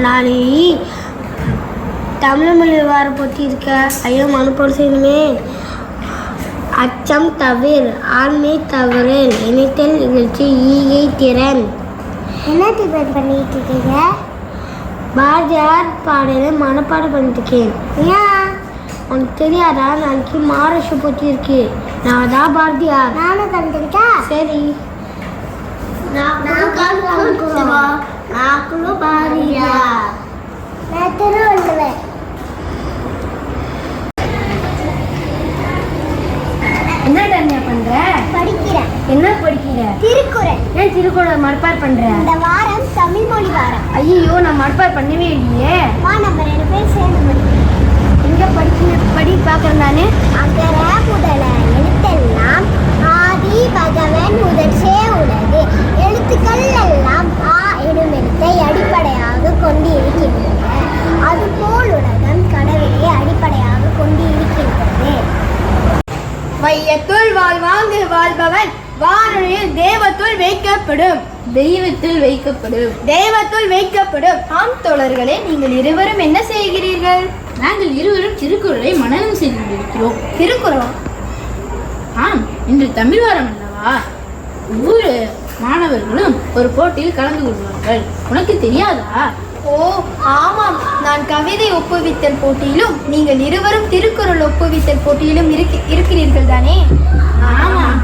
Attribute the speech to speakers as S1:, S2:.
S1: நாளை தமிழ் மொழி வார போட்டி இருக்க. ஐயோ மனப்போடு செய்யணுமே. அச்சம் தவிர ஆண்மை தவறல் இணைத்தல் நிகழ்ச்சி ஈகை திறன்.
S2: என்ன டிபேட் பண்ணிட்டு இருக்கீங்க?
S1: பாரதியார் பாடலை மனப்பாடம் பண்ணிருக்கேன்.
S2: ஏன்
S1: உனக்கு தெரியாதா? நாளைக்கு மகாராஷ்டிர போட்டி இருக்கு. நான் தான் பாரதியார்.
S2: நானும் கண்டுக்கிட்டா?
S1: சரி.
S2: நான் திருவள்ளுவர்.
S1: என்ன தனியா பண்ற?
S2: படிக்கிறேன்.
S1: என்ன படிக்கிற?
S2: திருக்குறள்.
S1: ஏன் திருக்குறள் மனப்பாடம் பண்ற?
S2: இந்த வாரம் தமிழ் மொழி வாரம்.
S1: ஐயோ நான் மனப்பாடம் பண்ணவே இல்லையே.
S2: வா நம்ம 2 பேரும் சேர்ந்து படிக்கிறோம்.
S1: எங்க படி பார்க்கறேன் நானு.
S2: அகர முதல எழுத்தெல்லாம் ஆதி பகவன் முதற்றே உலகு. எழுத்துக்கள் எல்லாம் ஆ எனும் எழுத்தை அடிப்படையாக கொண்டு இருக்கின்றன. அதுபோல் உலகம் கடவுளை அடிப்படையாக கொண்டு இருக்கின்றது.
S1: வையத்துள் வாழ்வாங்கு வாழ்பவன் வானுடைய தெய்வத்துள் வைக்கப்படும். தெய்வத்துள் வைக்கப்படும்.
S3: ஆம் தோழர்களே, நீங்கள் இருவரும் என்ன செய்கிறீர்கள்?
S4: நாங்கள் இருவரும் திருக்குறளை மனனம் செய்து கொண்டிருக்கிறோம்.
S3: திருக்குறள்?
S4: ஆம், இன்று தமிழ் வாரம் அல்லவா? ஒவ்வொரு மாணவர்களும் ஒரு போட்டியில் கலந்து கொள்வார்கள். உனக்கு தெரியாதா?
S3: ஓ ஆமாம், நான் கவிதை ஒப்புவித்தல் போட்டியிலும் நீங்கள் இருவரும் திருக்குறள் ஒப்புவித்தல் போட்டியிலும் இருக்கிறீர்கள் தானே?
S4: ஆமாம்.